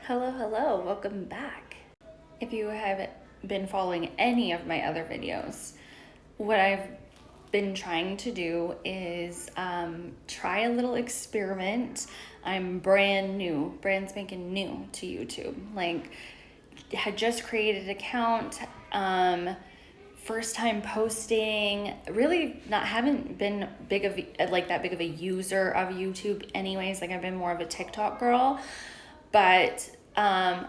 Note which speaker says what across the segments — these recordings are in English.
Speaker 1: Hello, welcome back. If you have been following any of my other videos, what I've been trying to do is try a little experiment. I'm brand spanking new to YouTube. Like, had just created an account, first time posting, really haven't been that big of a user of YouTube anyways. Like, I've been more of a TikTok girl. But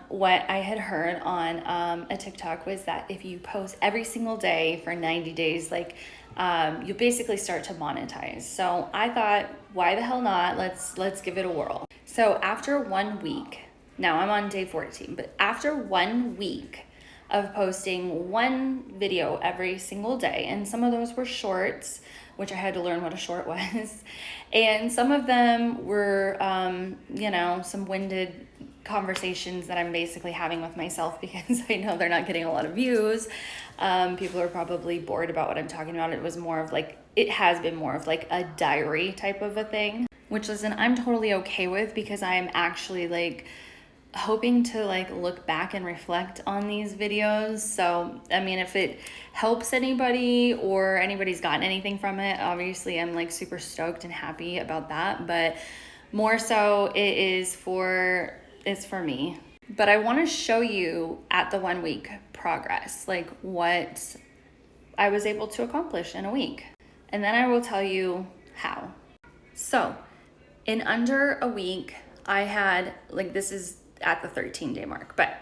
Speaker 1: what I had heard on a TikTok was that if you post every single day for 90 days, you basically start to monetize. So I thought, why the hell not? Let's give it a whirl. So after 1 week, now I'm on day 14, but after 1 week of posting one video every single day, and some of those were shorts, which I had to learn what a short was, and some of them were, some winded conversations that I'm basically having with myself because I know they're not getting a lot of views. People are probably bored about what I'm talking about. It has been more of like a diary type of a thing, which listen, I'm totally okay with because I'm actually hoping to look back and reflect on these videos. So, I mean, if it helps anybody or anybody's gotten anything from it, obviously I'm super stoked and happy about that. But more so it's for me. But I want to show you at the 1 week progress, what I was able to accomplish in a week. And then I will tell you how. So in under a week, I had, this is at the 13-day mark, but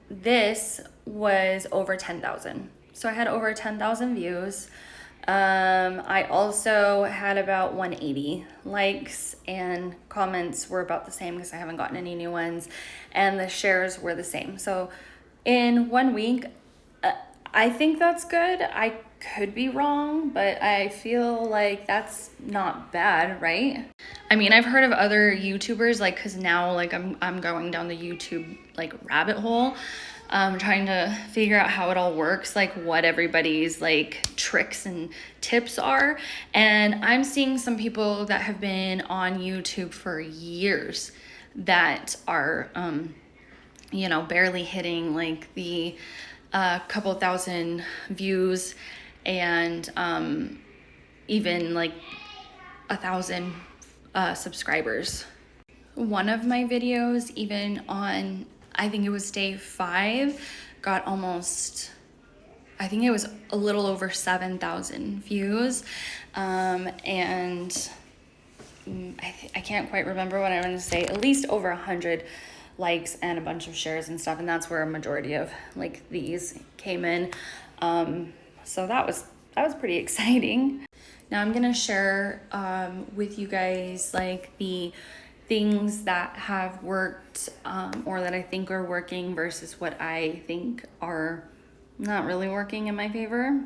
Speaker 1: this was over 10,000. So I had over 10,000 views. I also had about 180 likes, and comments were about the same because I haven't gotten any new ones, and the shares were the same. So in 1 week, I think that's good. I could be wrong, but I feel like that's not bad, right? I mean, I've heard of other YouTubers, cause now I'm going down the YouTube rabbit hole, trying to figure out how it all works, what everybody's tricks and tips are. And I'm seeing some people that have been on YouTube for years that are, barely hitting the couple thousand views and even 1,000 subscribers. One of my videos, even on, I think it was day 5, got almost, I think it was a little over 7,000 views. And I can't quite remember what I want to say, at least over 100 likes and a bunch of shares and stuff. And that's where a majority of these came in. So that was pretty exciting. Now I'm gonna share with you guys the things that have worked or that I think are working versus what I think are not really working in my favor.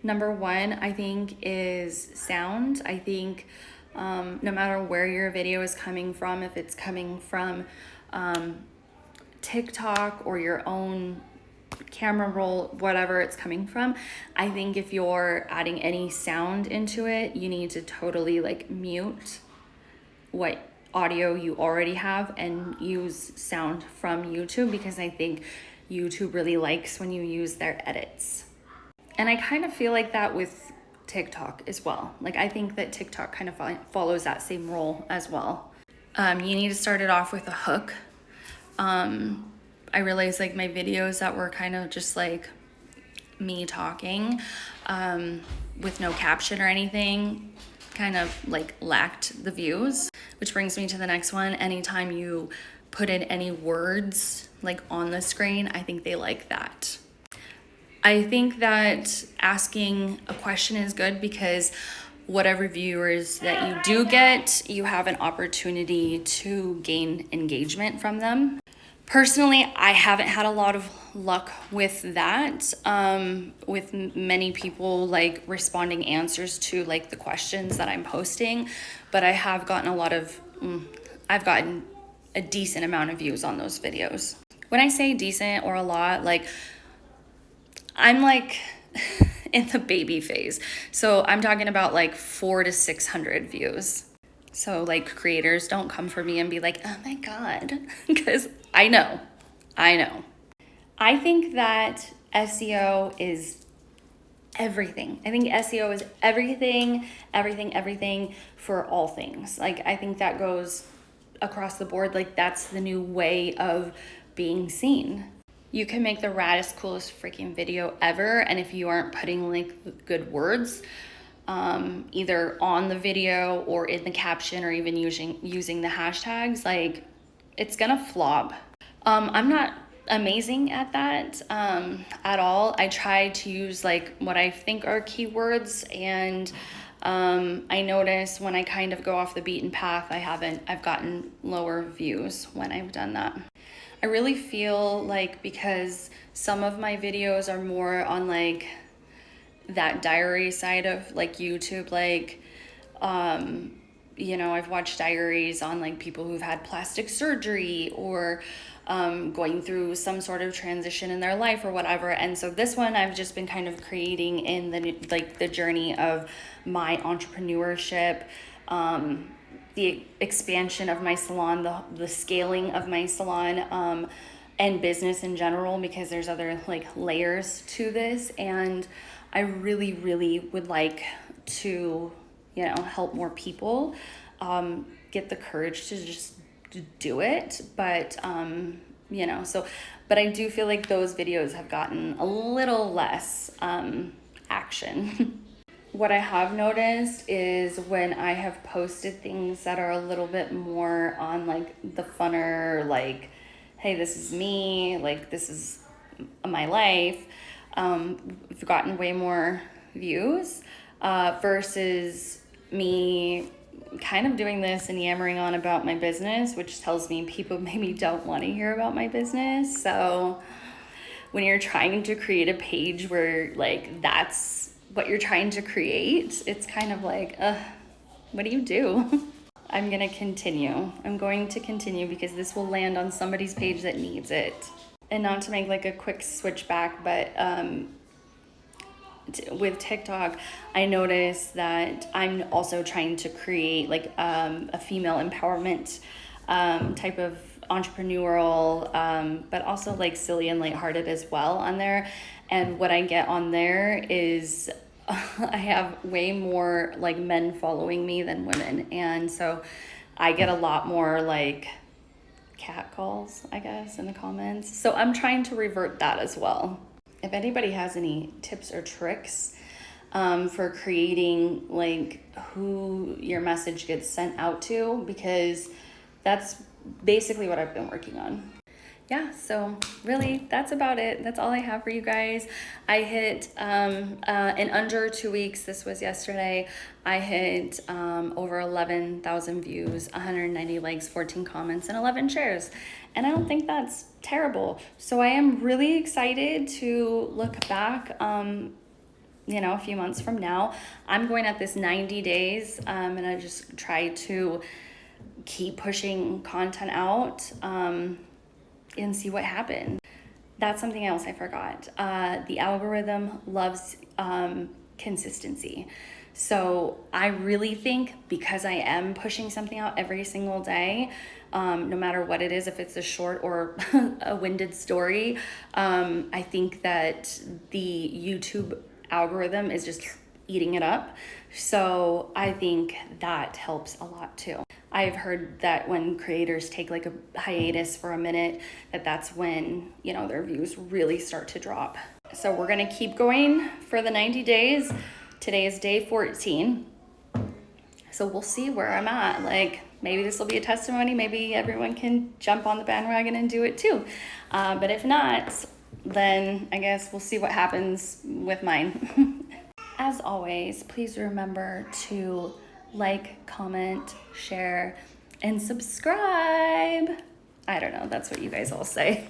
Speaker 1: Number 1, I think, is sound. I think no matter where your video is coming from, if it's coming from TikTok or your own camera roll, whatever it's coming from, I think if you're adding any sound into it, you need to totally mute what audio you already have and use sound from YouTube, because I think YouTube really likes when you use their edits. And I kind of feel like that with TikTok as well. I think that TikTok kind of follows that same role as well. You need to start it off with a hook. I realized my videos that were kind of just me talking with no caption or anything kind of lacked the views, which brings me to the next one. Anytime you put in any words on the screen, I think they like that. I think that asking a question is good because whatever viewers that you do get, you have an opportunity to gain engagement from them. Personally, I haven't had a lot of luck with that, with many people responding answers to the questions that I'm posting, but I have gotten I've gotten a decent amount of views on those videos. When I say decent or a lot, I'm in the baby phase. So I'm talking about 400 to 600 views. So like creators, don't come for me and be like, oh my God, because I know. I think that SEO is everything. I think SEO is everything for all things. Like, I think that goes across the board. Like, that's the new way of being seen. You can make the raddest, coolest freaking video ever, and if you aren't putting like good words, either on the video or in the caption or even using the hashtags, like, it's gonna flop. I'm not amazing at that at all. I try to use like what I think are keywords, and I notice when I kind of go off the beaten path, I've gotten lower views when I've done that. I really feel like because some of my videos are more on like that diary side of like YouTube, like you know, I've watched diaries on like people who've had plastic surgery or going through some sort of transition in their life or whatever. And so this one I've just been kind of creating in the journey of my entrepreneurship, the expansion of my salon, the scaling of my salon, and business in general, because there's other like layers to this. And I really, really would like to, you know, help more people get the courage to just do it. But, you know, but I do feel like those videos have gotten a little less action. What I have noticed is when I have posted things that are a little bit more on like the funner, like, hey, this is me, like, this is my life, I've gotten way more views versus me kind of doing this and yammering on about my business, which tells me people maybe don't want to hear about my business. So when you're trying to create a page where like that's what you're trying to create, it's kind of like, what do you do? I'm going to continue because this will land on somebody's page that needs it. And not to make like a quick switch back, but with TikTok, I noticed that I'm also trying to create like a female empowerment type of entrepreneurial, but also like silly and lighthearted as well on there. And what I get on there is I have way more like men following me than women. And so I get a lot more like cat calls, I guess, in the comments. So I'm trying to revert that as well. If anybody has any tips or tricks for creating like who your message gets sent out to, because that's basically what I've been working on. Yeah, so really that's about it. That's all I have for you guys. I hit in under 2 weeks, this was yesterday, I hit over 11,000 views, 190 likes, 14 comments, and 11 shares. And I don't think that's terrible. So I am really excited to look back, you know, a few months from now. I'm going at this 90 days and I just try to keep pushing content out and see what happens. That's something else I forgot. The algorithm loves consistency. So I really think because I am pushing something out every single day, no matter what it is, if it's a short or a winded story, I think that the YouTube algorithm is just eating it up. So I think that helps a lot too. I've heard that when creators take like a hiatus for a minute, that's when, you know, their views really start to drop. So we're gonna keep going for the 90 days. Today is day 14. So we'll see where I'm at. Like, maybe this will be a testimony. Maybe everyone can jump on the bandwagon and do it too. But if not, then I guess we'll see what happens with mine. As always, please remember to like, comment, share, and subscribe. I don't know, that's what you guys all say.